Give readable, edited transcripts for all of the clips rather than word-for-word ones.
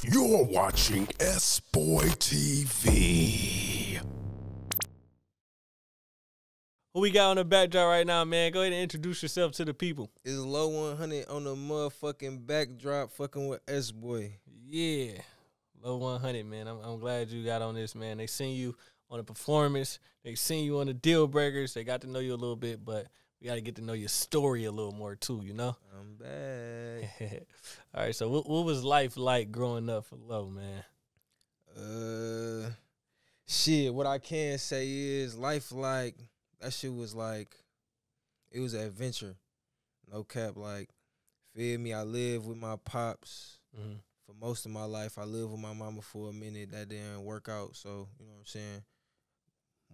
You're watching SBoyTV. Who we got on the backdrop right now, man? Go ahead and introduce yourself to the people. It's Lo100 on the motherfucking backdrop fucking with SBoy. Yeah, Lo100, man. I'm glad you got on this, man. They seen you on the performance. They seen you on the deal breakers. They got to know you a little bit, but we got to get to know your story a little more too, you know? I'm back. All right, so what was life like growing up for Lo, man? Shit, what I can say is life like, that shit was like, it was an adventure. No cap, like, feel me, I lived with my pops for most of my life. I lived with my mama for a minute. That didn't work out, so, you know what I'm saying?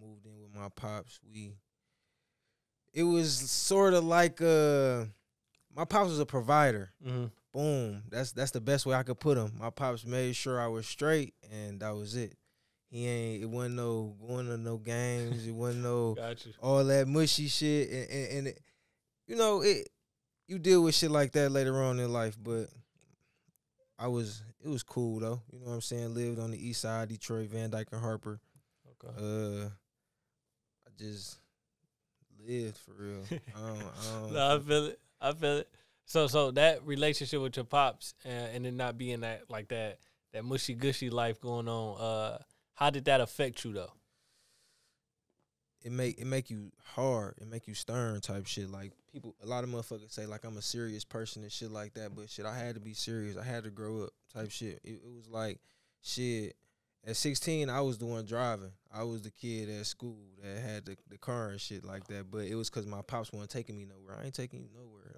Moved in with my pops. It was sort of like, my pops was a provider. Boom. That's the best way I could put him. My pops made sure I was straight, and that was it. It wasn't no going to no games. It wasn't no all that mushy shit. And it, you know, you deal with shit like that later on in life, but it was cool though. You know what I'm saying? Lived on the east side, Detroit, Van Dyke and Harper. Okay. I just lived for real. No, I feel it. So that relationship with your pops and it not being that mushy gushy life going on, how did that affect you though? It make you hard. It make you stern type shit. Like a lot of motherfuckers say like I'm a serious person and shit like that, but shit, I had to be serious. I had to grow up type shit. It was like shit. At 16, I was the one driving. I was the kid at school that had the car and shit like that. But it was because my pops wasn't taking me nowhere. I ain't taking you nowhere.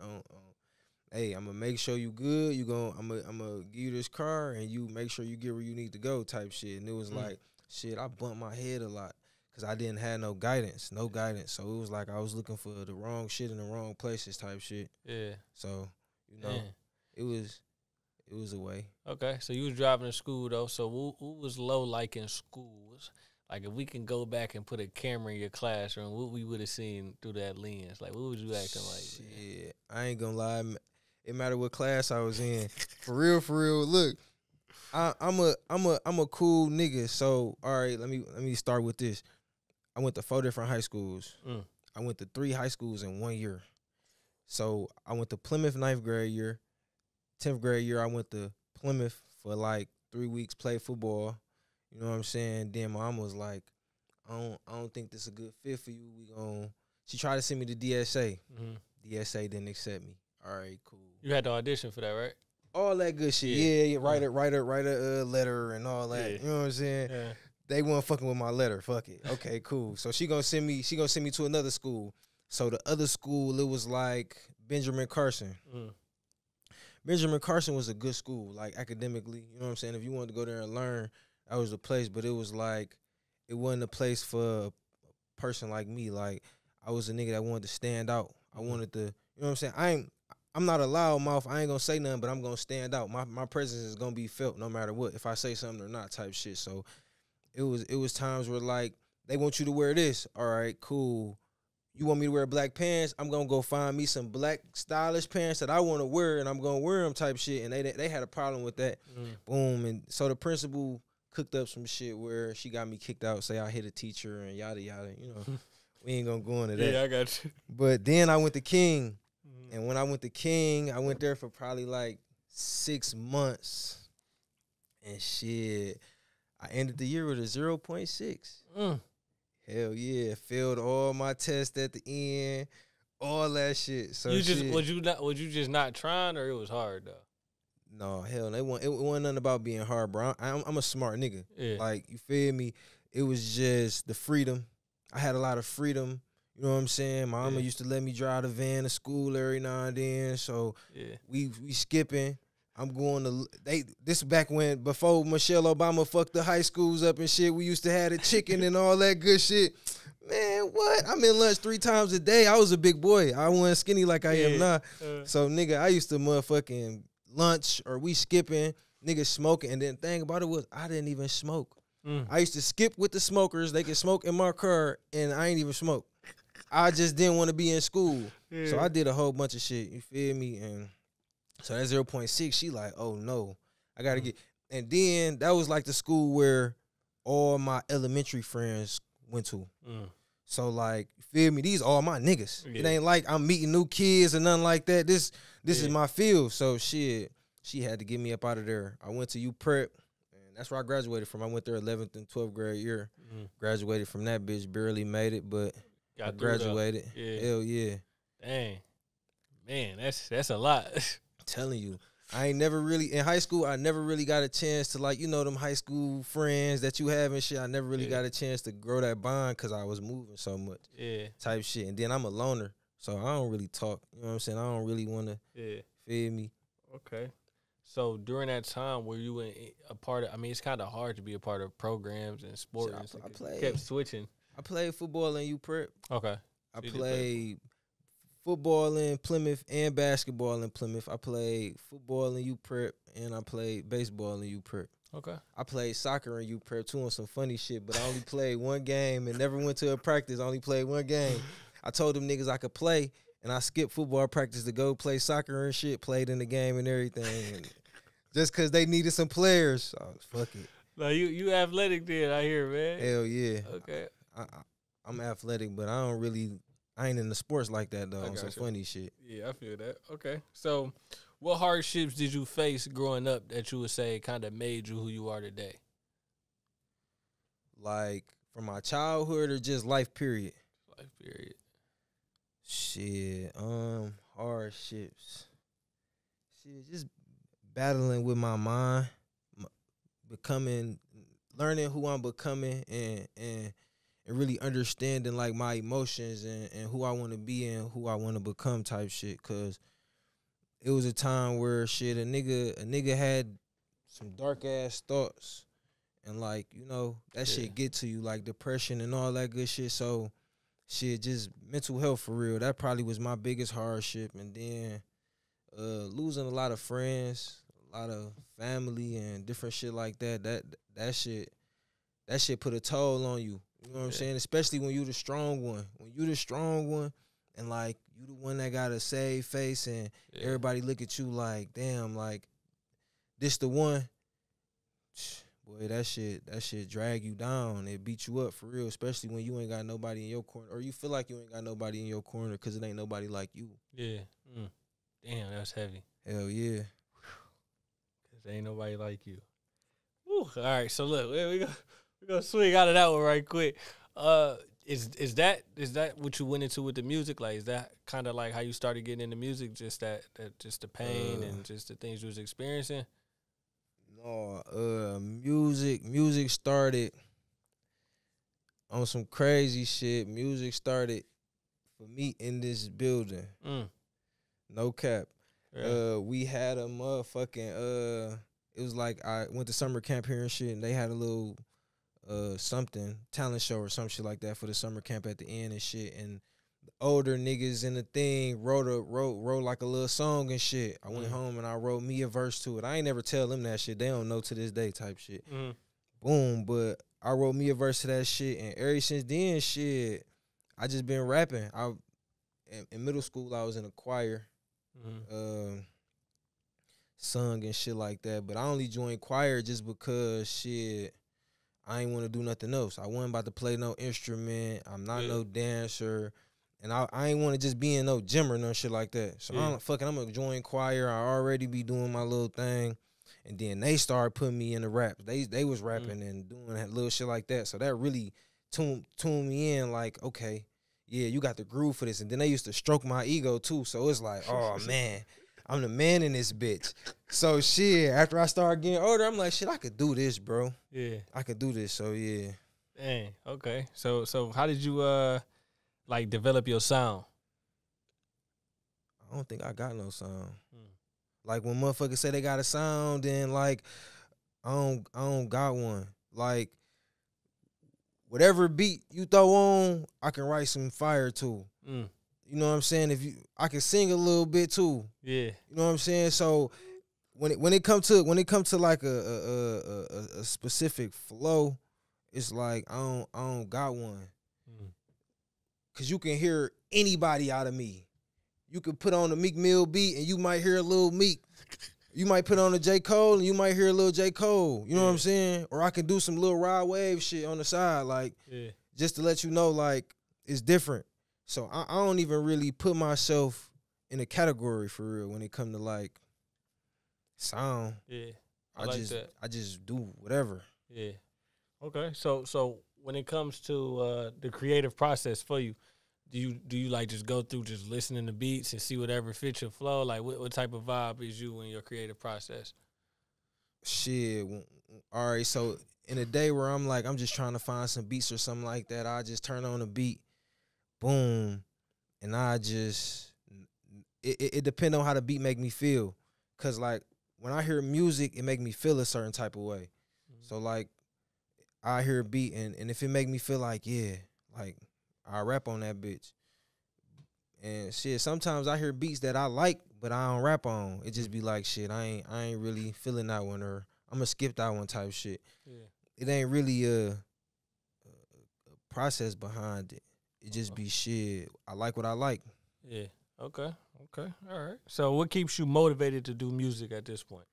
Hey, I'm gonna make sure you good. I'm gonna give you this car and you make sure you get where you need to go type shit. And it was like, shit, I bumped my head a lot because I didn't have no guidance. So it was like I was looking for the wrong shit in the wrong places type shit. Yeah. So, you know, it was a way. Okay, so you was driving to school though. So what was Lo like in school? Like if we can go back and put a camera in your classroom, what we would have seen through that lens? Like what was you acting like? Shit, I ain't gonna lie. It matter what class I was in. For real. Look, I'm a cool nigga. So all right, let me start with this. I went to 4 different high schools. I went to 3 high schools in 1 year. So I went to Plymouth 9th grade year. 10th grade year, I went to Plymouth for like 3 weeks, played football. You know what I'm saying? Then my mom was like, I don't think this is a good fit for you. She tried to send me to DSA. DSA didn't accept me. All right, cool. You had to audition for that, right? All that good shit. Yeah. Write a letter and all that. Yeah. You know what I'm saying? Yeah. They weren't fucking with my letter. Fuck it. Okay, cool. So she gonna send me to another school. So the other school, it was like Benjamin Carson. Benjamin Carson was a good school, like academically. You know what I'm saying? If you wanted to go there and learn, that was the place. But it was like, it wasn't a place for a person like me. Like, I was a nigga that wanted to stand out. I wanted to, you know what I'm saying? I'm not a loud mouth. I ain't gonna say nothing, but I'm gonna stand out. My presence is gonna be felt no matter what, if I say something or not type shit. So it was times where like, they want you to wear this. All right, cool. You want me to wear black pants? I'm going to go find me some black stylish pants that I want to wear, and I'm going to wear them type shit. And they had a problem with that. Boom. And so the principal cooked up some shit where she got me kicked out, say I hit a teacher and yada, yada. You know, we ain't going to go into that. Yeah, I got you. But then I went to King. And when I went to King, I went there for probably like 6 months. And shit, I ended the year with a 0.6. Hell yeah, failed all my tests at the end, all that shit. So was you just not trying, or it was hard though? No, hell, it wasn't nothing about being hard, bro. I'm a smart nigga. Yeah. Like, you feel me? It was just the freedom. I had a lot of freedom. You know what I'm saying? My mama used to let me drive the van to school every now and then. So we skipping. I'm going to this back before Michelle Obama fucked the high schools up and shit. We used to have the chicken and all that good shit. Man, what? I'm in lunch 3 times a day. I was a big boy. I wasn't skinny like I am now. So nigga, I used to motherfucking lunch or we skipping, niggas smoking. And then the thing about it was I didn't even smoke. I used to skip with the smokers. They could smoke in my car and I ain't even smoke. I just didn't want to be in school. So I did a whole bunch of shit. You feel me? And so that 0.6, she like, oh no, I gotta get. And then that was like the school where all my elementary friends went to. So like, you feel me? These all my niggas. It ain't like I'm meeting new kids or nothing like that. This is my field. So shit, she had to get me up out of there. I went to UPrep, and that's where I graduated from. I went there 11th and 12th grade year. Graduated from that bitch, barely made it, but I graduated. Hell yeah. Dang. Man, that's a lot. I'm telling you. I ain't never really, in high school, I never really got a chance to, like, you know, them high school friends that you have and shit. I never really got a chance to grow that bond because I was moving so much. Type shit. And then I'm a loner, so I don't really talk. You know what I'm saying? I don't really want to, feel me? Okay. So during that time, were you a part of, I mean, it's kind of hard to be a part of programs and sports. I played. Kept switching. I played football in UPrep. Okay. I played football in Plymouth and basketball in Plymouth. I played football in UPrep, and I played baseball in UPrep. Okay. I played soccer in UPrep too on some funny shit, but I only played one game and never went to a practice. I only played one game. I told them niggas I could play, and I skipped football practice to go play soccer and shit, played in the game and everything. And just because they needed some players. So, fuck it. No, you athletic then, I hear, man. Hell yeah. Okay. I'm athletic, but I ain't in the sports like that, though, on some funny shit. Yeah, I feel that. Okay. So, what hardships did you face growing up that you would say kind of made you who you are today? Like, from my childhood or just life period? Life period. Shit, hardships. Shit, just battling with my mind, learning who I'm becoming, and really understanding, like, my emotions and who I want to be and who I want to become type shit. Because it was a time where, shit, a nigga had some dark-ass thoughts. And, like, you know, that shit get to you, like depression and all that good shit. So, shit, just mental health for real. That probably was my biggest hardship. And then losing a lot of friends, a lot of family and different shit like that. That shit put a toll on you. You know what I'm saying? Especially when you the strong one. When you the strong one and, like, you the one that got a save face and everybody look at you like, damn, like, this the one. Boy, that shit drag you down. It beat you up for real, especially when you ain't got nobody in your corner. Or you feel like you ain't got nobody in your corner because it ain't nobody like you. Yeah. Damn, that's heavy. Hell yeah. Because ain't nobody like you. Whew. All right, so look, we gonna swing out of that one right quick. Is that what you went into with the music? Like, is that kind of like how you started getting into music? Just that just the pain and just the things you was experiencing? No, music started on some crazy shit. Music started for me in this building. No cap. Yeah. We had a motherfucking it was like I went to summer camp here and shit, and they had a little something, talent show or some shit like that for the summer camp at the end and shit. And the older niggas in the thing wrote like a little song and shit. I went home and I wrote me a verse to it. I ain't never tell them that shit. They don't know to this day type shit. Boom, but I wrote me a verse to that shit, and ever since then, shit, I just been rapping. In middle school, I was in a choir, sung and shit like that. But I only joined choir just because, shit, I ain't want to do nothing else. I wasn't about to play no instrument. I'm not no dancer. And I ain't want to just be in no gym or no shit like that. So I'm going to join choir. I already be doing my little thing. And then they started putting me in the rap. They was rapping and doing that little shit like that. So that really tuned me in, like, okay, yeah, you got the groove for this. And then they used to stroke my ego too. So it's like, oh, man, I'm the man in this bitch. So shit, after I started getting older, I'm like, shit, I could do this, bro. Yeah. I could do this. So yeah. Dang, okay. So how did you like develop your sound? I don't think I got no sound. Like when motherfuckers say they got a sound, then like I don't got one. Like whatever beat you throw on, I can write some fire to. You know what I'm saying? I can sing a little bit too. Yeah. You know what I'm saying? So when it come to like a specific flow, it's like I don't got one. Cause you can hear anybody out of me. You could put on a Meek Mill beat and you might hear a little Meek. You might put on a J. Cole and you might hear a little J. Cole. You know what I'm saying? Or I can do some little ride wave shit on the side, like just to let you know, like it's different. So I don't even really put myself in a category for real when it come to like sound. Yeah, I just do whatever. Yeah. Okay. So when it comes to the creative process for you, do you like just go through just listening to beats and see whatever fits your flow? Like what type of vibe is you in your creative process? Shit. All right. So in a day where I'm like, I'm just trying to find some beats or something like that, I just turn on a beat, boom, and I just it depends on how the beat make me feel. Cause like when I hear music, it make me feel a certain type of way. So like I hear a beat and if it make me feel like, yeah, like I rap on that bitch. And shit, sometimes I hear beats that I like, but I don't rap on. It just be like, shit, I ain't really feeling that one, or I'm gonna skip that one type shit. Yeah. It ain't really a process behind it. It just be shit. I like what I like. Yeah. Okay. All right. So what keeps you motivated to do music at this point?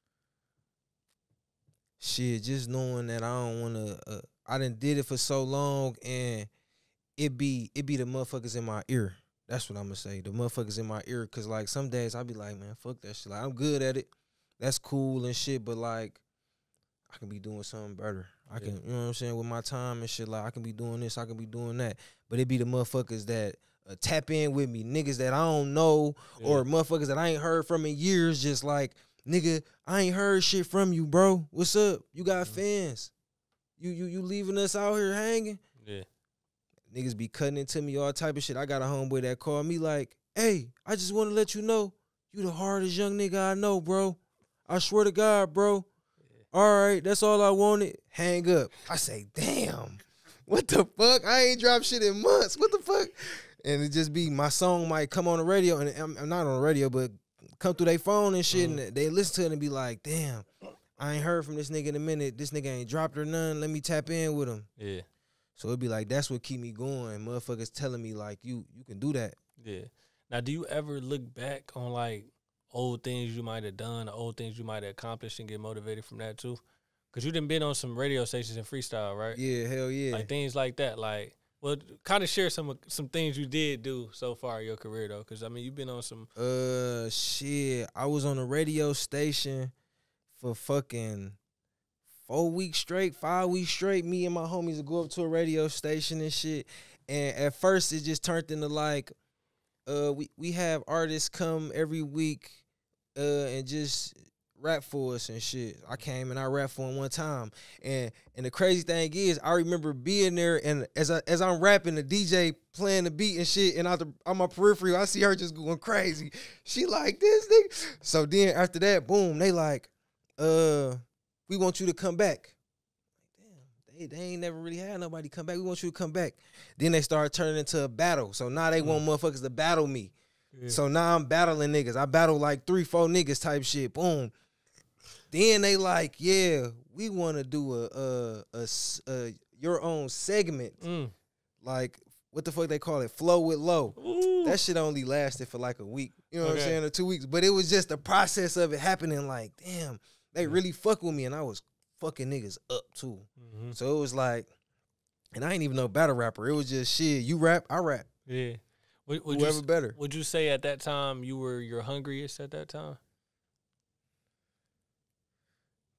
Shit, just knowing that I don't wanna I done did it for so long, and it be the motherfuckers in my ear. That's what I'm gonna say. The motherfuckers in my ear. Cause like some days I be like, man, fuck that shit. Like I'm good at it. That's cool and shit, but like I can be doing something better. I can, you know what I'm saying, with my time and shit. Like I can be doing this, I can be doing that. But it be the motherfuckers that tap in with me, niggas that I don't know, or motherfuckers that I ain't heard from in years. Just like, nigga, I ain't heard shit from you, bro. What's up? You got fans. You leaving us out here hanging? Yeah. Niggas be cutting into me, all type of shit. I got a homeboy that called me like, hey, I just want to let you know, you the hardest young nigga I know, bro. I swear to God, bro. Yeah. All right, that's all I wanted. Hang up. I say, damn, what the fuck? I ain't dropped shit in months. What the fuck? And it just be, my song might come on the radio, and I'm not on the radio, but come through their phone and shit, and they listen to it and be like, damn, I ain't heard from this nigga in a minute. This nigga ain't dropped or none. Let me tap in with him. Yeah. So it'd be like, that's what keep me going. Motherfuckers telling me like, you can do that. Yeah. Now, do you ever look back on like old things you might have done, or old things you might have accomplished, and get motivated from that too? Because you done been on some radio stations and freestyle, right? Yeah, hell yeah. Like things like that. Like, well, kind of share some things you did do so far in your career though. Because I mean, you've been on some. Shit. I was on a radio station for fucking 4 weeks straight, 5 weeks straight. Me and my homies would go up to a radio station and shit. And at first it just turned into like, we have artists come every week and just rap for us and shit. I came and I rapped for him one time. And the crazy thing is, I remember being there, and as I'm rapping, the DJ playing the beat and shit, and on my periphery, I see her just going crazy. She like, this nigga. So then after that, boom, they like, we want you to come back. Damn, they ain't never really had nobody come back. We want you to come back. Then they started turning into a battle. So now they want motherfuckers to battle me. Yeah. So now I'm battling niggas. I battle like 3-4 niggas type shit. Boom. Then they like, yeah, we want to do a your own segment. Like, what the fuck they call it? Flow with Lo. Ooh. That shit only lasted for like a week. You know what I'm saying? Or 2 weeks. But it was just the process of it happening like, damn, they really fuck with me, and I was fucking niggas up too. Mm-hmm. So it was like, and I ain't even no battle rapper. It was just shit. You rap, I rap. Yeah. Whoever better. Would you say at that time you were your hungriest at that time?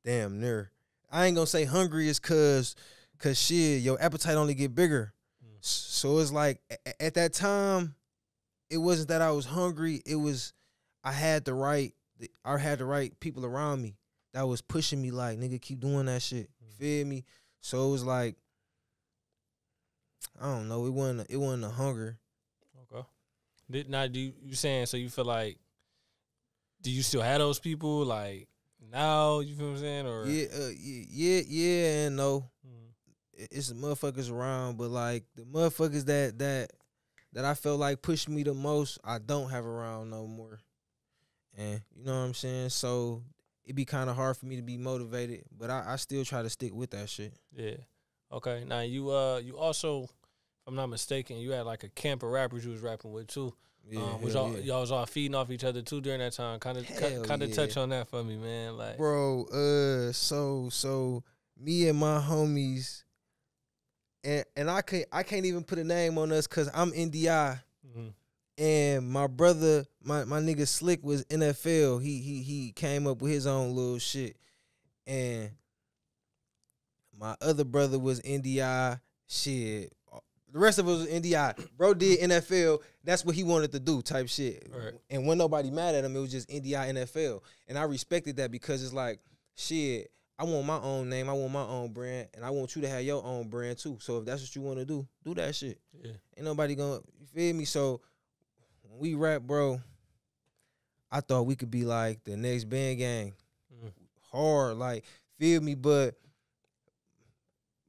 Damn near. I ain't gonna say hungriest cause shit, your appetite only get bigger. So it's like at that time, it wasn't that I was hungry. It was I had the right people around me that was pushing me like, nigga, keep doing that shit. You feel me? So it was like, I don't know. It wasn't a hunger. Okay. Now, do you saying, so you feel like, do you still have those people like now? You feel what I'm saying? Or yeah and no. It's the motherfuckers around, but like the motherfuckers that I felt like pushed me the most, I don't have around no more. And you know what I'm saying? So it'd be kind of hard for me to be motivated, but I still try to stick with that shit. Yeah. Okay. Now you also, if I'm not mistaken, you had like a camp of rappers you was rapping with too. Y'all was all feeding off each other too during that time. Kind of touch on that for me, man. Like, bro, so me and my homies, and I can't even put a name on us because I'm NDI, and my brother, my nigga Slick was NFL. He came up with his own little shit, and my other brother was NDI. Shit. The rest of us was NDI. Bro did NFL. That's what he wanted to do type shit. Right. And when nobody mad at him, it was just NDI NFL. And I respected that because it's like, shit, I want my own name. I want my own brand. And I want you to have your own brand too. So if that's what you want to do that shit. Yeah. Ain't nobody gonna, you feel me? So when we rap, bro, I thought we could be like the next band gang. Hard, like, feel me? But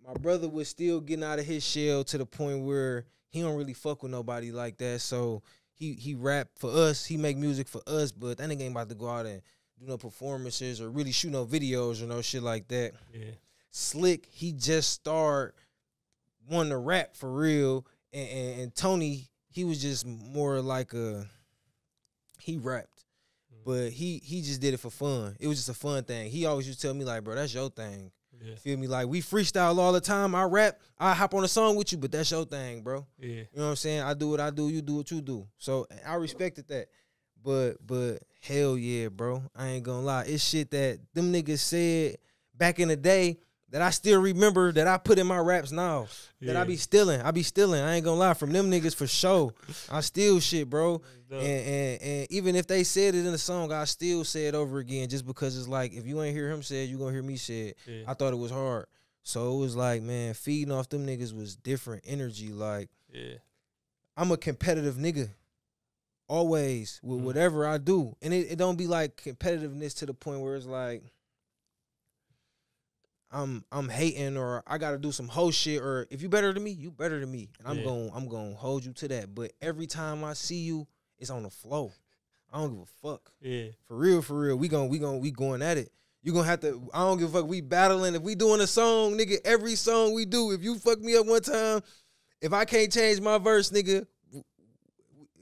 my brother was still getting out of his shell to the point where he don't really fuck with nobody like that. So he rap for us. He make music for us, but that nigga ain't about to go out and do no performances or really shoot no videos or no shit like that. Yeah. Slick, he just started wanting to rap for real. And Tony, he was just more like he rapped. But he just did it for fun. It was just a fun thing. He always used to tell me, like, bro, that's your thing. Yeah. Feel me? Like, we freestyle all the time. I rap. I hop on a song with you, but that's your thing, bro. Yeah. You know what I'm saying? I do what I do. You do what you do. So I respected that. But hell yeah, bro. I ain't gonna lie. It's shit that them niggas said back in the day that I still remember that I put in my raps now. Yeah. That I be stealing. I ain't gonna lie. From them niggas for sure. I steal shit, bro. And even if they said it in the song, I still say it over again just because it's like, if you ain't hear him say it, you gonna hear me say it. Yeah. I thought it was hard. So it was like, man, feeding off them niggas was different energy. Like, yeah, I'm a competitive nigga. Always. With whatever I do. And it don't be like competitiveness to the point where it's like, I'm hating or I gotta do some whole shit, or if you better than me, you better than me. And I'm gonna hold you to that. But every time I see you, it's on the flow. I don't give a fuck. Yeah. For real. We going at it. You gonna have to, I don't give a fuck. We battling. If we doing a song, nigga, every song we do, if you fuck me up one time, if I can't change my verse, nigga,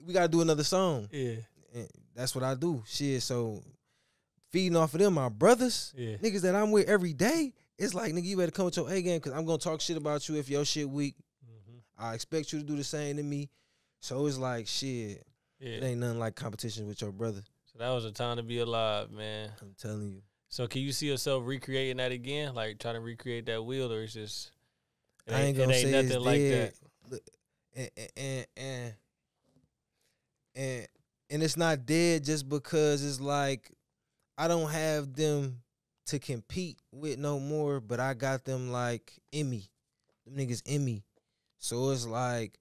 we gotta do another song. Yeah. And that's what I do. Shit. So feeding off of them, my brothers, niggas that I'm with every day. It's like, nigga, you better come with your A game because I'm going to talk shit about you if your shit weak. I expect you to do the same to me. So it's like, shit, it ain't nothing like competition with your brother. So that was a time to be alive, man. I'm telling you. So can you see yourself recreating that again? Like trying to recreate that wheel, or it's just, I ain't going to say nothing like dead. That. And it's not dead just because it's like, I don't have them to compete with no more, but I got them like in me. Them niggas in me. So it's like,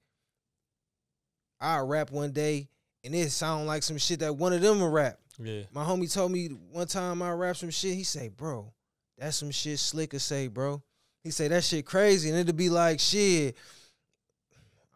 I rap one day and it sound like some shit that one of them will rap. Yeah. My homie told me one time I rap some shit, he say, bro, that's some shit Slick could say, bro. He say that shit crazy, and it'll be like, shit,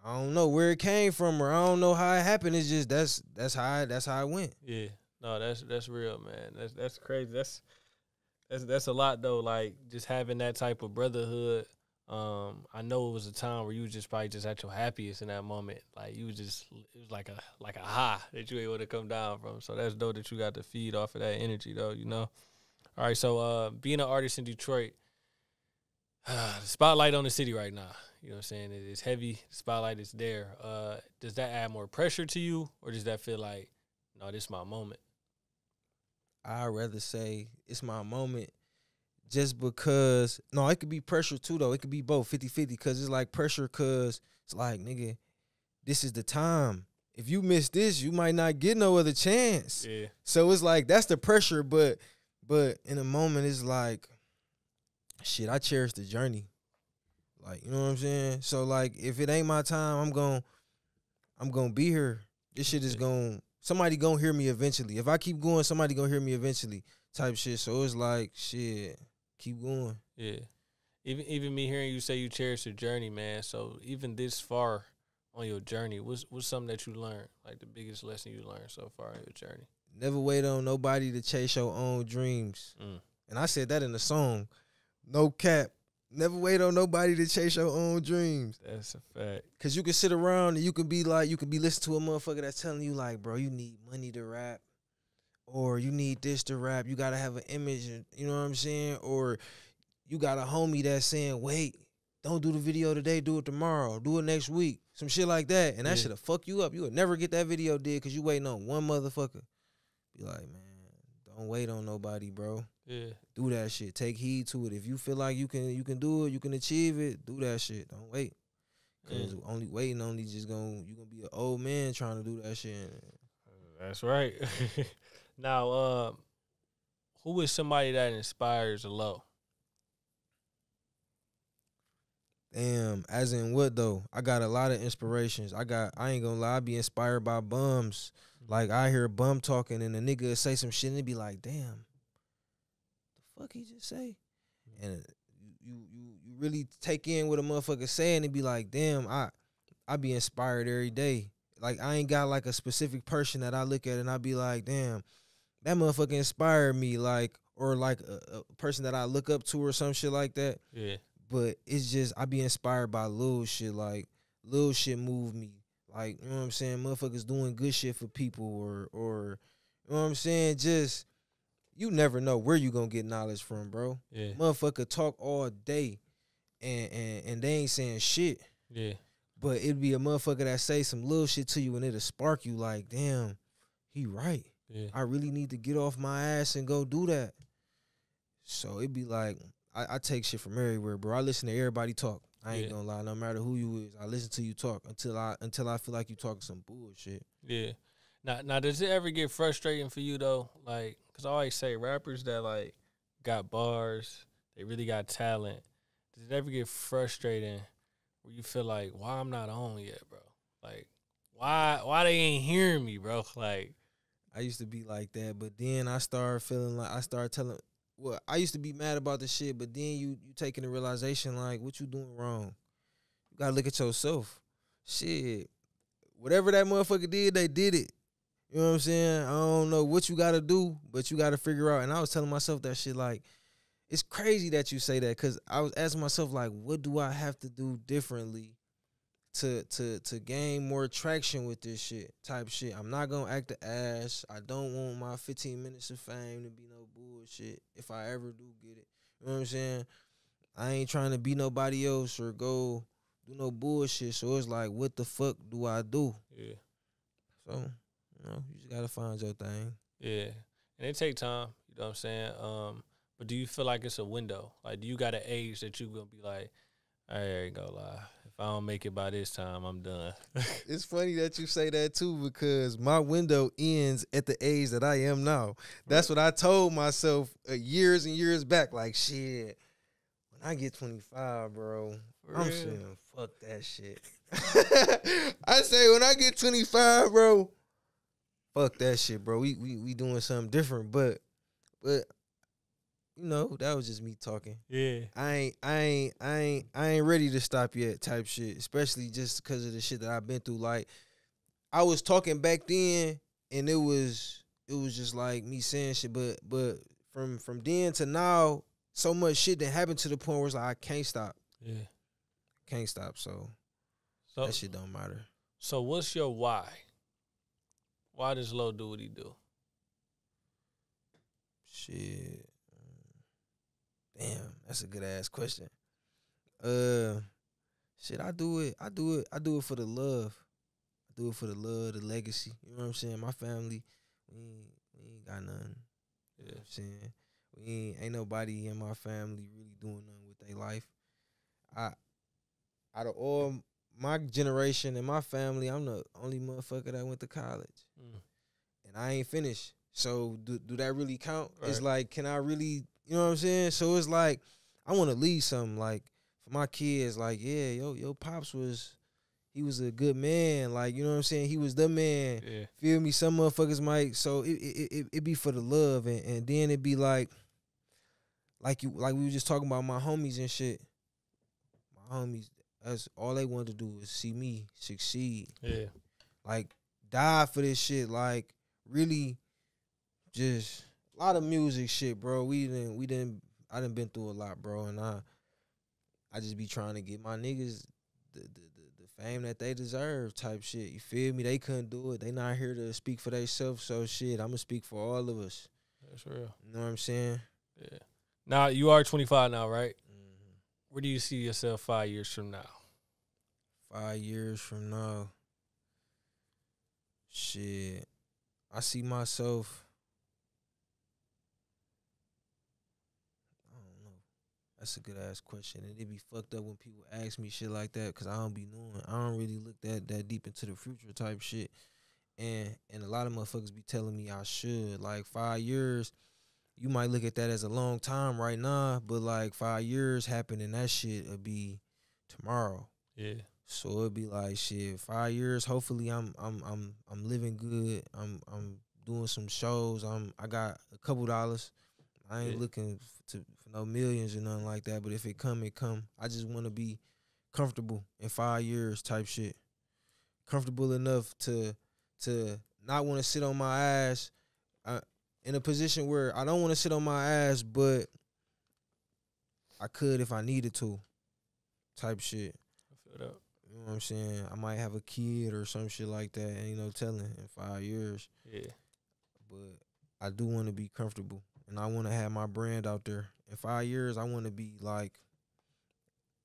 I don't know where it came from or I don't know how it happened. It's just that's how it went. Yeah. No, that's real, man. That's crazy. That's a lot though, like just having that type of brotherhood. I know it was a time where you was just probably just at your happiest in that moment. Like you was just, it was like a high that you were able to come down from. So that's dope that you got to feed off of that energy though, you know. All right, so being an artist in Detroit, the spotlight on the city right now, you know what I'm saying? It's heavy, the spotlight is there. Does that add more pressure to you, or does that feel like, no, this is my moment? I'd rather say it's my moment just because, no, it could be pressure too, though. It could be both, 50-50, because it's like pressure because it's like, nigga, this is the time. If you miss this, you might not get no other chance. Yeah. So it's like, that's the pressure, but in a moment, it's like, shit, I cherish the journey. Like, you know what I'm saying? So, like, if it ain't my time, I'm gonna be here. This shit is somebody gonna hear me eventually. If I keep going, somebody gonna hear me eventually type shit. So it's like, shit, keep going. Yeah. Even me hearing you say you cherish the journey, man. So even this far on your journey, what's something that you learned? Like the biggest lesson you learned so far in your journey? Never wait on nobody to chase your own dreams. And I said that in the song. No cap. Never wait on nobody to chase your own dreams. That's a fact. Cause you can sit around and you can be listening to a motherfucker that's telling you like, bro, you need money to rap, or you need this to rap. You gotta have an image, you know what I'm saying? Or you got a homie that's saying, wait, don't do the video today, do it tomorrow, do it next week, some shit like that, and that shit'll fuck you up. You would never get that video did because you waiting on one motherfucker. Be like, man, don't wait on nobody, bro. Yeah. Do that shit. Take heed to it. If you feel like you can do it, you can achieve it, do that shit. Don't wait. Cause only waiting you gonna be an old man trying to do that shit. That's right. Now, who is somebody that inspires Lo? Damn, as in what though? I got a lot of inspirations. I ain't gonna lie, I be inspired by bums. Like I hear a bum talking and the nigga say some shit and it be like, damn. Fuck he just say, and you really take in what a motherfucker saying and be like, damn, I be inspired every day. Like I ain't got like a specific person that I look at and I be like, damn, that motherfucker inspired me, like, or like a person that I look up to or some shit like that. Yeah. But it's just I be inspired by little shit, like little shit move me, like, you know what I'm saying, motherfuckers doing good shit for people, or you know what I'm saying, just. You never know where you gonna get knowledge from, bro. Yeah. Motherfucker talk all day and they ain't saying shit. Yeah. But it'd be a motherfucker that say some little shit to you and it'll spark you like, damn, he right. Yeah. I really need to get off my ass and go do that. So it'd be like, I take shit from everywhere, bro. I listen to everybody talk. I ain't gonna lie, no matter who you is, I listen to you talk until I feel like you talking some bullshit. Yeah. Now, does it ever get frustrating for you though? Like, cause I always say rappers that like got bars, they really got talent. Does it ever get frustrating where you feel like, why I'm not on yet, bro? Like, why they ain't hearing me, bro? Like, I used to be like that, but then I started feeling like I used to be mad about the shit, but then you taking the realization like, what you doing wrong? You gotta look at yourself. Shit, whatever that motherfucker did, they did it. You know what I'm saying? I don't know what you got to do, but you got to figure out. And I was telling myself that shit like, it's crazy that you say that because I was asking myself like, what do I have to do differently to gain more traction with this shit type shit? I'm not going to act the ass. I don't want my 15 minutes of fame to be no bullshit if I ever do get it. You know what I'm saying? I ain't trying to be nobody else or go do no bullshit. So it's like, what the fuck do I do? yeah. So... you just gotta find your thing. Yeah. And it take time, you know what I'm saying? But do you feel like it's a window? Like, do you got an age that you gonna be like, I ain't gonna lie, if I don't make it by this time, I'm done? It's funny that you say that too, because my window ends at the age that I am now. That's what I told myself years and years back. Like, shit, when I get 25, bro, I'm saying, fuck that shit. I say, when I get 25, bro, fuck that shit, bro. We doing something different, but you know, that was just me talking. Yeah. I ain't ready to stop yet type shit, especially just because of the shit that I've been through. Like, I was talking back then and it was just like me saying shit, but from then to now, so much shit that happened to the point where it's like I can't stop. Yeah. Can't stop, so that shit don't matter. So what's your why? Why does Lo do what he do? Shit. Damn, that's a good ass question. Shit, I do it for the love. I do it for the love, the legacy. You know what I'm saying? My family, we ain't got nothing. You know what I'm saying? We ain't nobody in my family really doing nothing with their life. Out of all my generation and my family, I'm the only motherfucker that went to college. And I ain't finished. So do that really count? Right. It's like, can I really, you know what I'm saying? So it's like, I want to leave something like for my kids, like, yeah, your pops he was a good man. Like, you know what I'm saying? He was the man. Yeah. Feel me? Some motherfuckers might, so it be for the love. And then it be like we were just talking about my homies and shit. My homies, that's all they wanted to do is see me succeed. Yeah. Like, die for this shit. Like, really just a lot of music shit, bro. I done been through a lot, bro. And I just be trying to get my niggas the fame that they deserve type shit. You feel me? They couldn't do it. They not here to speak for themselves. So shit, I'm gonna speak for all of us. That's real. You know what I'm saying? Yeah. Now you are 25 now, right? Mm-hmm. Where do you see yourself 5 years from now? 5 years from now, shit, I see myself. That's a good ass question, and it be fucked up when people ask me shit like that because I don't be knowing. I don't really look that deep into the future type shit, and a lot of motherfuckers be telling me I should. Like 5 years, you might look at that as a long time right now, but like 5 years happening, that shit will be tomorrow. Yeah. So it'd be like shit. 5 years, hopefully I'm living good. I'm doing some shows. I got a couple dollars. I ain't looking for no millions or nothing like that. But if it come, it come. I just want to be comfortable in 5 years type shit. Comfortable enough to not want to sit on my ass. In a position where I don't want to sit on my ass, but I could if I needed to. Type shit. I feel that. You know what I'm saying? I might have a kid or some shit like that. Ain't no telling in 5 years. Yeah. But I do want to be comfortable. And I want to have my brand out there. In 5 years, I want to be like,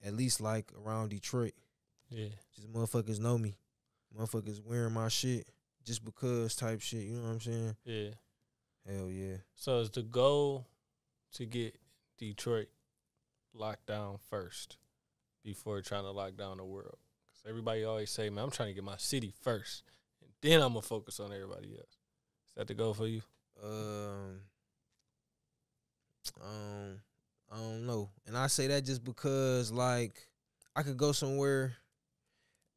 at least like around Detroit. Yeah. Just motherfuckers know me. Motherfuckers wearing my shit just because type shit. You know what I'm saying? Yeah. Hell yeah. So is the goal to get Detroit locked down first before trying to lock down the world? Because everybody always say, man, I'm trying to get my city first. And then I'm going to focus on everybody else. Is that the goal for you? I don't know. And I say that just because, like, I could go somewhere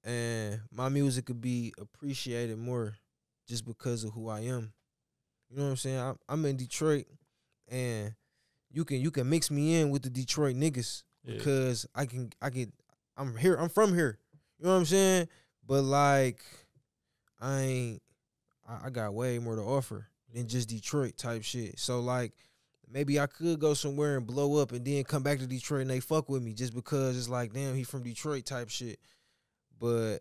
and my music could be appreciated more just because of who I am. You know what I'm saying? I'm in Detroit, and you can mix me in with the Detroit niggas because I'm here. I'm from here. You know what I'm saying? But like, I got way more to offer than just Detroit type shit. So like, maybe I could go somewhere and blow up and then come back to Detroit and they fuck with me just because it's like, damn, he from Detroit type shit. But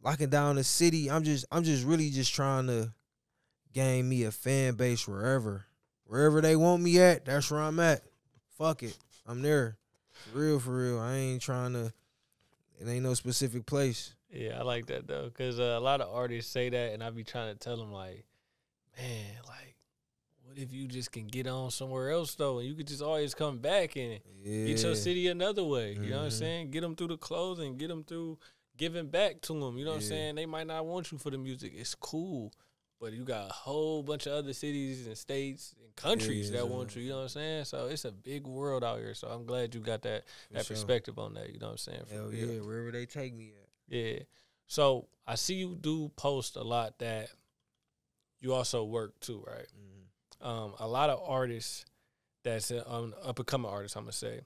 locking down the city, I'm just really just trying to gain me a fan base wherever they want me at. That's where I'm at. Fuck it, I'm there. For real. I ain't trying to. It ain't no specific place. Yeah, I like that though, cause a lot of artists say that, and I be trying to tell them like, man, like, what if you just can get on somewhere else though, and you could just always come back and get your city another way. You know what I'm saying? Get them through the clothing, get them through giving back to them. You know what I'm saying? They might not want you for the music. It's cool. But you got a whole bunch of other cities and states and countries that want you, you know what I'm saying? So it's a big world out here. So I'm glad you got that perspective on that, you know what I'm saying? Hell yeah, wherever they take me at. Yeah. So I see you do post a lot that you also work too, right? Mm-hmm. A lot of artists that's up-and-coming artists, I'm going to say,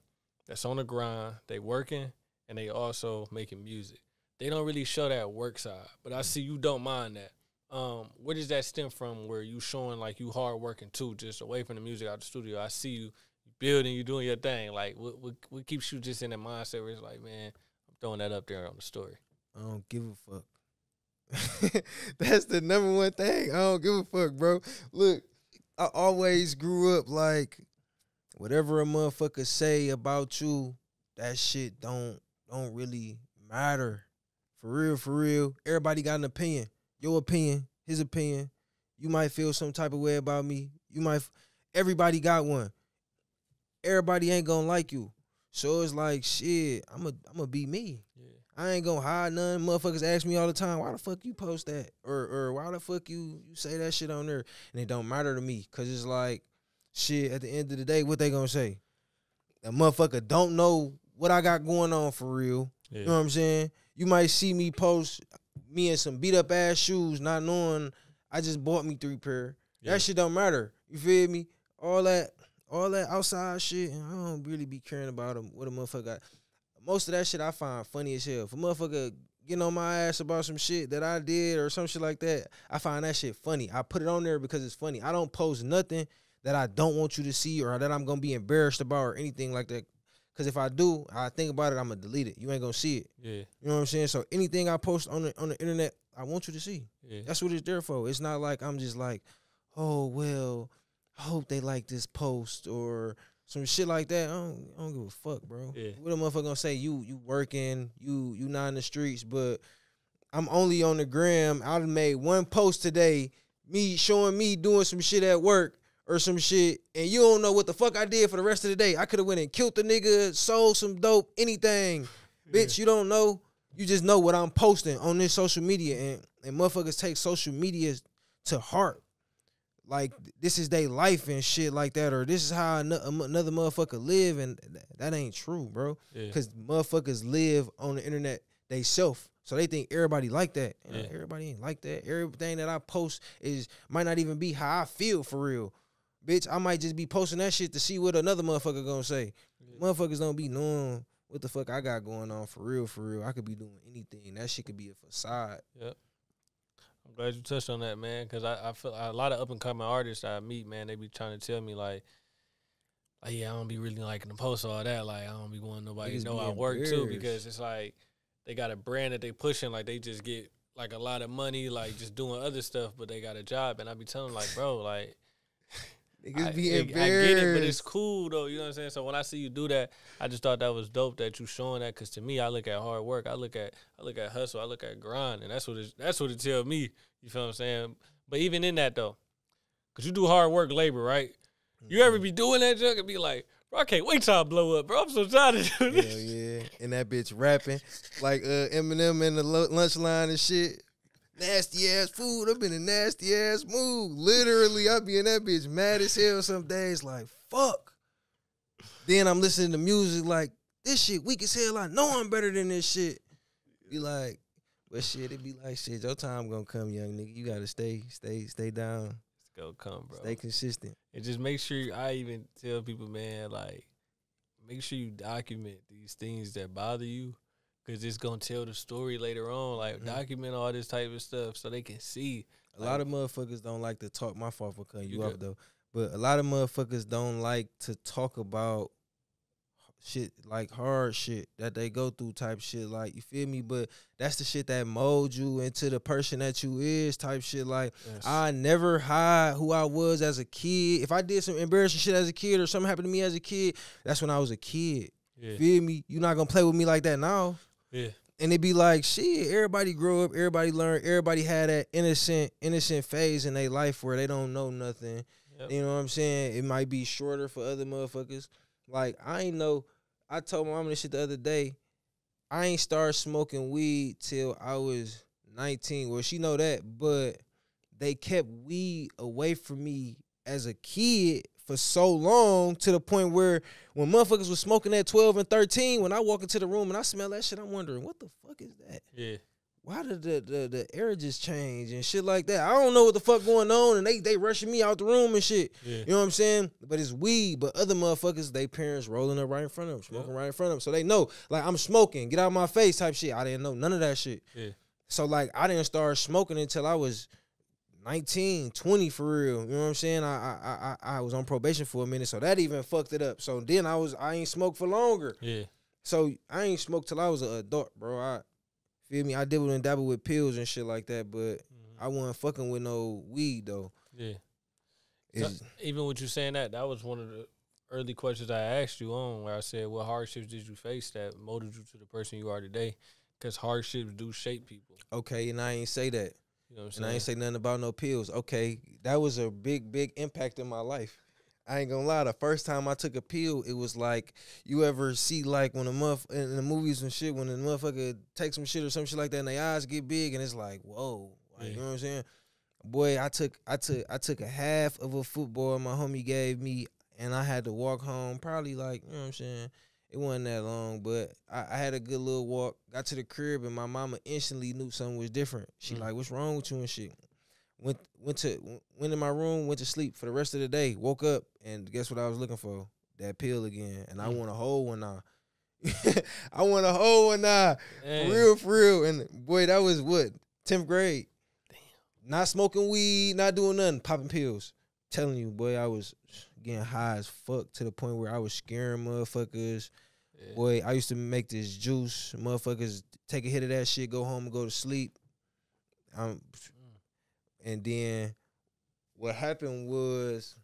that's on the grind, they working, and they also making music. They don't really show that work side, but I see you don't mind that. Where does that stem from where you showing like you hard working too, just away from the music out the studio? I see you building, you doing your thing. Like what keeps you just in that mindset where it's like, man, I'm throwing that up there on the story? I don't give a fuck. That's the number one thing. I don't give a fuck, bro. Look, I always grew up like whatever a motherfucker say about you, that shit don't really matter. For real. Everybody got an opinion. Your opinion, his opinion. You might feel some type of way about me. Everybody got one. Everybody ain't gonna like you. So it's like, shit, I'm a be me. Yeah. I ain't gonna hide none. Motherfuckers ask me all the time, why the fuck you post that? Or why the fuck you say that shit on there? And it don't matter to me. Cause it's like, shit, at the end of the day, what they gonna say? A motherfucker don't know what I got going on for real. Yeah. You know what I'm saying? You might see me post me in some beat up ass shoes, not knowing I just bought me 3 pair. Yeah. That shit don't matter. You feel me? All that outside shit, I don't really be caring about them. What a motherfucker got. Most of that shit I find funny as hell. If a motherfucker getting on my ass about some shit that I did or some shit like that, I find that shit funny. I put it on there because it's funny. I don't post nothing that I don't want you to see or that I'm gonna be embarrassed about or anything like that. Because if I do, I think about it, I'm going to delete it. You ain't going to see it. Yeah. You know what I'm saying? So anything I post on the internet, I want you to see. Yeah. That's what it's there for. It's not like I'm just like, oh, well, I hope they like this post or some shit like that. I don't give a fuck, bro. Yeah. What a motherfucker gonna say? You working, you not in the streets, but I'm only on the gram. I done made one post today, me showing me doing some shit at work or some shit, and you don't know what the fuck I did for the rest of the day. I could have went and killed the nigga, sold some dope, anything. Yeah. Bitch, you don't know. You just know what I'm posting on this social media, and motherfuckers take social media to heart. Like, this is their life and shit like that, or this is how another motherfucker live, and that ain't true, bro. Because motherfuckers live on the internet they self, so they think everybody like that. Yeah. Everybody ain't like that. Everything that I post might not even be how I feel for real. Bitch, I might just be posting that shit to see what another motherfucker gonna say. Yeah. Motherfuckers don't be knowing what the fuck I got going on for real, for real. I could be doing anything. That shit could be a facade. Yep. I'm glad you touched on that, man, because I feel a lot of up-and-coming artists I meet, man, they be trying to tell me, like, yeah, I don't be really liking to post all that. Like, I don't be wanting nobody to know I work, too, because it's like they got a brand that they pushing, like, they just get, like, a lot of money, like, just doing other stuff, but they got a job. And I be telling them, like, bro, like, niggas be embarrassed. I get it, but it's cool, though, you know what I'm saying? So when I see you do that, I just thought that was dope that you showing that, because to me, I look at hard work, I look at hustle, I look at grind, and that's what it tells me, you feel what I'm saying? But even in that, though, because you do hard work labor, right? You ever be doing that junk and be like, bro, I can't wait till I blow up, bro. I'm so tired of doing this. Hell yeah. And that bitch rapping like Eminem in the lunch line and shit. Nasty ass food. I've been in nasty ass mood. Literally, I be in that bitch mad as hell some days, like, fuck. Then I'm listening to music like, this shit weak as hell. I know I'm better than this shit. Be like, but shit, it be like, shit, your time gonna come, young nigga. You gotta stay down. It's gonna come, bro. Stay consistent. And just make sure, I even tell people, man, like, make sure you document these things that bother you, because it's going to tell the story later on. Like, document all this type of stuff so they can see. A lot of motherfuckers don't like to talk. My fault for cutting you off, though. But a lot of motherfuckers don't like to talk about shit, like hard shit that they go through type shit. Like, you feel me? But that's the shit that molds you into the person that you is type shit. Like, yes. I never hide who I was as a kid. If I did some embarrassing shit as a kid or something happened to me as a kid, that's when I was a kid. Yeah. Feel me? You're not going to play with me like that now. Yeah. And it be like, shit, everybody grow up, everybody learn, everybody had that innocent phase in their life where they don't know nothing. Yep. You know what I'm saying? It might be shorter for other motherfuckers. Like, I told my mama this shit the other day. I ain't started smoking weed till I was 19. Well, she know that, but they kept weed away from me as a kid for so long, to the point where when motherfuckers was smoking at 12 and 13, when I walk into the room and I smell that shit, I'm wondering, what the fuck is that? Yeah. Why did the air just change and shit like that? I don't know what the fuck going on, and they rushing me out the room and shit. Yeah. You know what I'm saying? But it's weed. But other motherfuckers, they parents rolling up right in front of them, smoking right in front of them. So they know, like, I'm smoking, get out of my face type shit. I didn't know none of that shit. Yeah. So, like, I didn't start smoking until I was 19, 20 for real. You know what I'm saying? I was on probation for a minute, so that even fucked it up. So then I ain't smoked for longer. Yeah. So I ain't smoked till I was an adult, bro. Feel me? I dibble and dabble with pills and shit like that, but I wasn't fucking with no weed, though. Yeah. So even with you saying that was one of the early questions I asked you on, where I said, what hardships did you face that molded you to the person you are today? Because hardships do shape people. Okay, and I ain't say that. You know what I'm saying? And I ain't say nothing about no pills. Okay, that was a big impact in my life. I ain't gonna lie, the first time I took a pill, it was like, you ever see, like, when in the movies and shit, when the motherfucker takes some shit or some shit like that and their eyes get big, and it's like, whoa. Like, you know what I'm saying? Boy, I took a half of a football my homie gave me, and I had to walk home probably, like, you know what I'm saying? It wasn't that long, but I had a good little walk, got to the crib, and my mama instantly knew something was different. She like, what's wrong with you and shit? Went in my room, went to sleep for the rest of the day, woke up, and guess what I was looking for? That pill again. And I want a whole one now. I want a whole one now. For real. And boy, that was what? 10th grade. Damn. Not smoking weed, not doing nothing, popping pills. Telling you, boy, I was getting high as fuck to the point where I was scaring motherfuckers. Yeah. Boy, I used to make this juice. Motherfuckers take a hit of that shit, go home and go to sleep. And then what happened was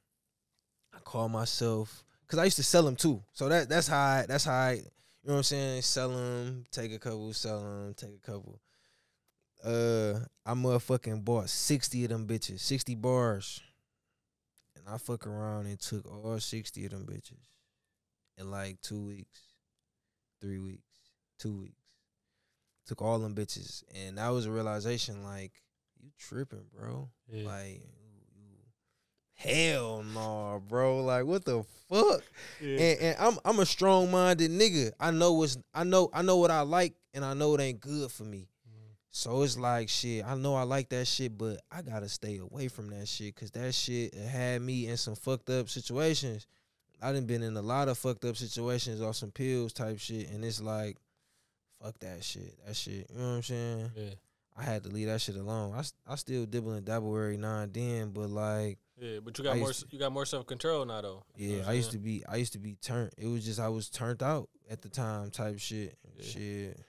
I called myself, because I used to sell them too. So that's how I, you know what I'm saying? Sell them, take a couple, sell them, take a couple. I motherfucking bought 60 of them bitches, 60 bars. And I fuck around and took all 60 of them bitches in like 2 weeks, 3 weeks, 2 weeks. Took all them bitches. And that was a realization, like, you tripping, bro. Yeah. Like, hell no, bro. Like, what the fuck? Yeah. And I'm a strong-minded nigga. I know what I like, and I know it ain't good for me. So it's like, shit, I know I like that shit, but I gotta stay away from that shit, because that shit had me in some fucked up situations. I done been in a lot of fucked up situations off some pills type shit, and it's like, fuck that shit. That shit, you know what I'm saying? Yeah. I had to leave that shit alone. I still dibble and dabble every now and then, but like, yeah, but you got more self control now though. Yeah, I used to be turned. It was just I was turned out at the time type shit. Yeah. Shit.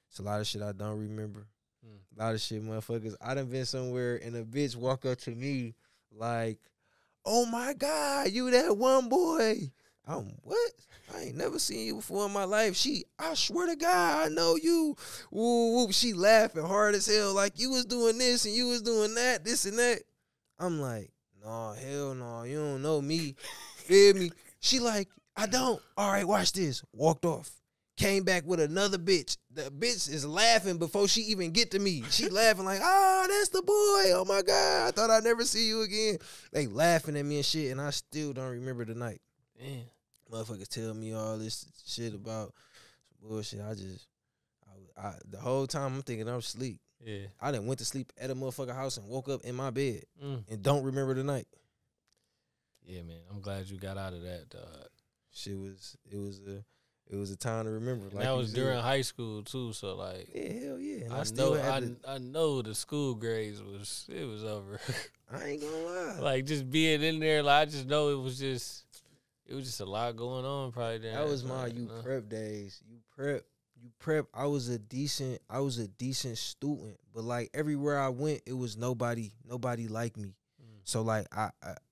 It's a lot of shit I don't remember. A lot of shit, motherfuckers. I done been somewhere and a bitch walk up to me like, "Oh my God, you that one boy." What? I ain't never seen you before in my life. I swear to God, I know you. Woo, woo. She laughing hard as hell like you was doing this and you was doing that, this and that. I'm like, no, hell no, you don't know me. Feel me? She like, I don't. All right, watch this. Walked off. Came back with another bitch. The bitch is laughing before she even get to me. She laughing like, that's the boy. Oh my God, I thought I'd never see you again. They laughing at me and shit, and I still don't remember the night. Damn. Motherfuckers tell me all this shit about some bullshit. I the whole time I'm thinking I'm asleep. Yeah. I done went to sleep at a motherfucker house and woke up in my bed and don't remember the night. Yeah, man. I'm glad you got out of that, dog. Shit it was a time to remember. Like that was during high school too, so like, yeah, hell yeah. And I know the school grades was over. I ain't gonna lie. Like just being in there, like I just know it was just a lot going on probably there. That was my prep days. You prep. I was a decent student, but like everywhere I went, it was nobody like me. So like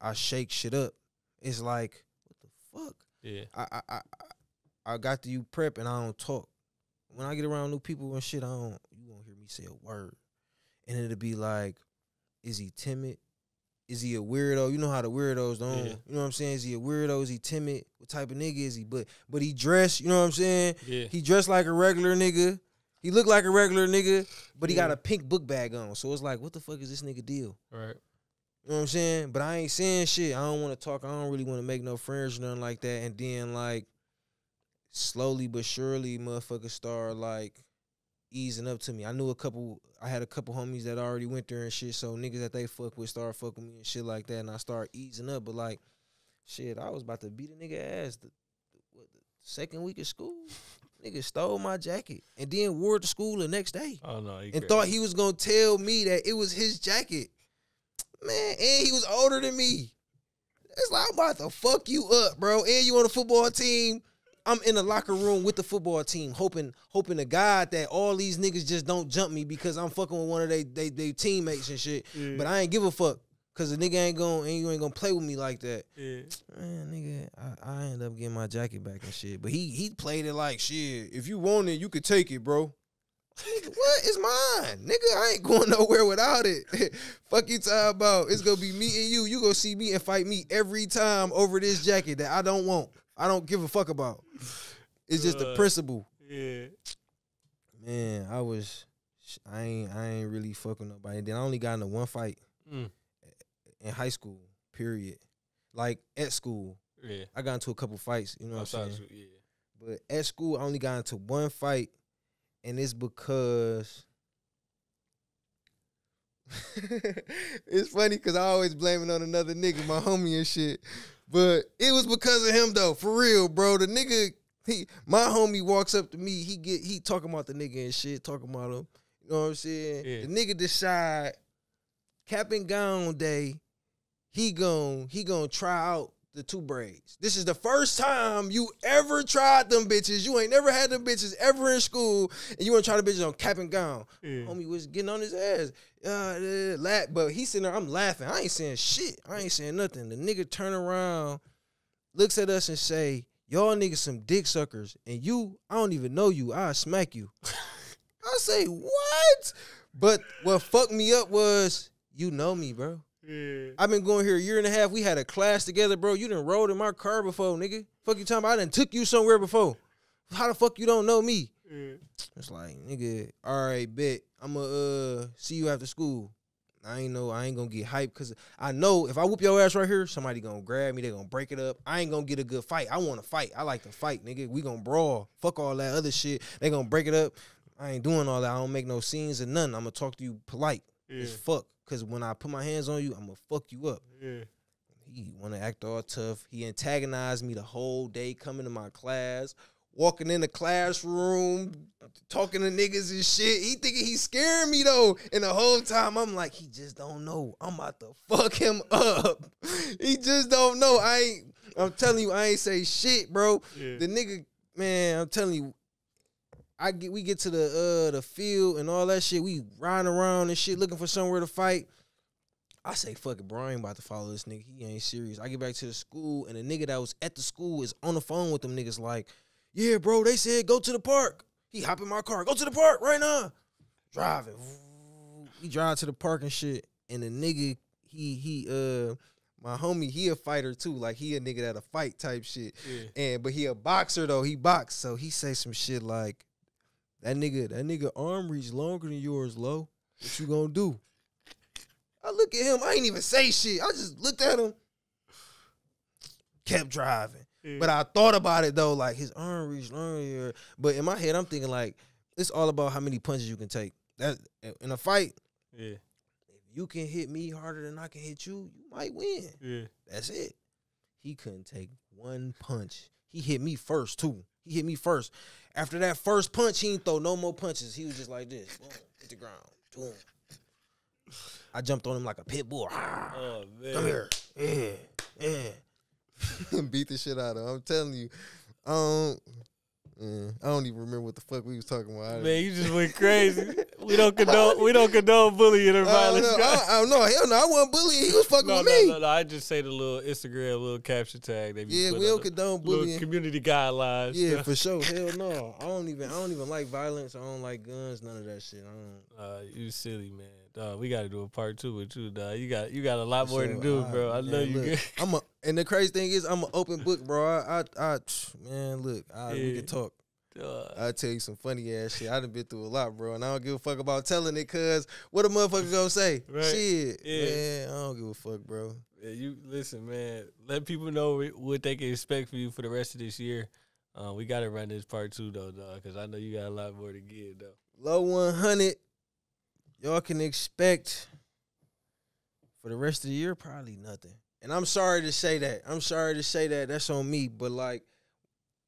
I shake shit up. It's like, what the fuck? Yeah. I got to you prep and I don't talk. When I get around new people and shit, you won't hear me say a word. And it'll be like, is he timid? Is he a weirdo? You know how the weirdos don't. Yeah. You know what I'm saying? Is he a weirdo? Is he timid? What type of nigga is he? But he dressed, you know what I'm saying? Yeah. He dressed like a regular nigga. He looked like a regular nigga, but he got a pink book bag on. So it's like, what the fuck is this nigga deal? Right. You know what I'm saying? But I ain't saying shit. I don't want to talk. I don't really want to make no friends or nothing like that. And then like, slowly but surely, motherfuckers start like easing up to me. I had a couple homies that already went there and shit, so niggas that they fuck with started fucking with me and shit like that, and I start easing up. But like, shit, I was about to beat a nigga ass the second week of school. Nigga stole my jacket and then wore it to school the next day. Oh no, and thought he was gonna tell me that it was his jacket. Man, and he was older than me. It's like, I'm about to fuck you up, bro. And you on the football team. I'm in the locker room with the football team, hoping to God that all these niggas just don't jump me because I'm fucking with one of they teammates and shit. Yeah. But I ain't give a fuck because the nigga ain't gonna play with me like that. Yeah. Man, nigga, I ended up getting my jacket back and shit. But he played it like, shit, if you want it, you could take it, bro. Nigga, what? It's mine. Nigga, I ain't going nowhere without it. Fuck you talking about. It's gonna be me and you. You gonna see me and fight me every time over this jacket that I don't want. I don't give a fuck about. It's just the principle. Yeah. Man, I ain't really fucking nobody. Then I only got into one fight in high school, period. Like at school. Yeah. I got into a couple fights, you know what I'm saying? Yeah. But at school, I only got into one fight, and it's because it's funny because I always blame it on another nigga, my homie and shit. But it was because of him though, for real, bro. The nigga, my homie walks up to me, he talking about the nigga and shit, talking about him. You know what I'm saying? Yeah. The nigga decide cap and gown day, he gon' try out the 2 braids. This is the first time you ever tried them bitches. You ain't never had them bitches ever in school, and you want to try the bitches on cap and gown. Yeah. Homie was getting on his ass. But he sitting there, I'm laughing. I ain't saying shit. I ain't saying nothing. The nigga turn around, looks at us and say, y'all niggas some dick suckers, and you, I don't even know you. I'll smack you. I say, what? But what fucked me up was, you know me, bro. Yeah. I've been going here a year and a half. We had a class together, bro. You done rode in my car before, nigga. Fuck you talking about? I done took you somewhere before. How the fuck you don't know me? Yeah. It's like, nigga, all right, bet. I'ma see you after school. I ain't gonna get hyped because I know if I whoop your ass right here, somebody gonna grab me, they gonna break it up. I ain't gonna get a good fight. I wanna fight. I like to fight, nigga. We gonna brawl. Fuck all that other shit. They gonna break it up. I ain't doing all that. I don't make no scenes or nothing. I'm gonna talk to you polite as fuck. Cause when I put my hands on you, I'm gonna fuck you up. Yeah. He wanna act all tough. He antagonized me the whole day, coming to my class, walking in the classroom, talking to niggas and shit. He thinking he's scaring me though. And the whole time I'm like, he just don't know. I'm about to fuck him up. He just don't know. I'm telling you, I ain't say shit, bro. Yeah. The nigga, man, I'm telling you, we get to the field and all that shit. We riding around and shit, looking for somewhere to fight. I say, fuck it, bro. I ain't about to follow this nigga. He ain't serious. I get back to the school, and the nigga that was at the school is on the phone with them niggas like, yeah, bro, they said go to the park. He hop in my car. Go to the park right now. Driving. We drive to the park and shit. And the nigga, my homie, he a fighter too. Like, he a nigga that a fight type shit. Yeah. But he a boxer though. He box. So he say some shit like, That nigga arm reach longer than yours, Lo. What you gonna do? I look at him. I ain't even say shit. I just looked at him. Kept driving. Yeah. But I thought about it, though. Like, his arm reach longer than yours. But in my head, I'm thinking, like, it's all about how many punches you can take. That in a fight, if you can hit me harder than I can hit you, you might win. Yeah. That's it. He couldn't take one punch. He hit me first, too. He hit me first. After that first punch, he didn't throw no more punches. He was just like this. Boom, hit the ground. Boom. I jumped on him like a pit bull. Oh, man. Come here. Yeah. Beat the shit out of him. I'm telling you. I don't even remember what the fuck we was talking about. Man, you just went crazy. We don't condone bullying or violence. I don't know. Hell no, I wasn't bullying. He was fucking with me. No. I just say the little Instagram, little caption tag. Yeah, we don't condone bullying. Community guidelines. Yeah, for sure. Hell no. I don't even like violence. I don't like guns. None of that shit. You silly, man. Dog, we got to do a part 2 with you, dog. You got a lot more to do, bro. I know you good. And the crazy thing is, I'm an open book, bro. We can talk. I'll tell you some funny ass shit. I done been through a lot, bro, and I don't give a fuck about telling it, cause what a motherfucker gonna say? Right. Shit, man, I don't give a fuck, bro. Yeah, you listen, man. Let people know what they can expect from you for the rest of this year. We gotta run this part 2 though, dog, cause I know you got a lot more to give though. Lo100, y'all can expect for the rest of the year probably nothing. And I'm sorry to say that. That's on me, but like,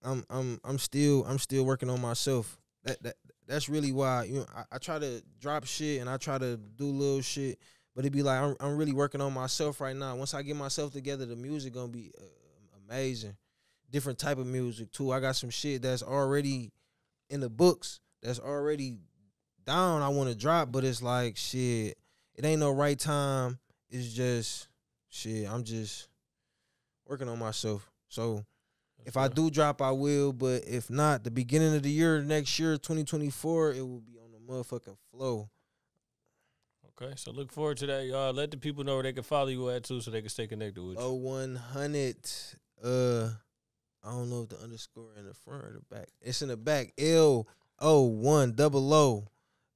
I'm still working on myself. That's really why, you know, I try to drop shit and I try to do little shit, but it be like I'm really working on myself right now. Once I get myself together, the music gonna be amazing. Different type of music too. I got some shit that's already in the books, that's already down. I want to drop, but it's like shit. It ain't no right time. It's just shit. I'm just working on myself. So. If I do drop, I will. But if not, the beginning of the year, next year, 2024, it will be on the motherfucking flow. Okay, so look forward to that, y'all. Let the people know where they can follow you at, too, so they can stay connected with you. Lo100. I don't know if the underscore in the front or the back. It's in the back. L0100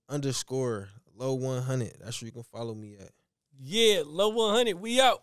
underscore Lo100. That's where you can follow me at. Yeah, Lo100. We out.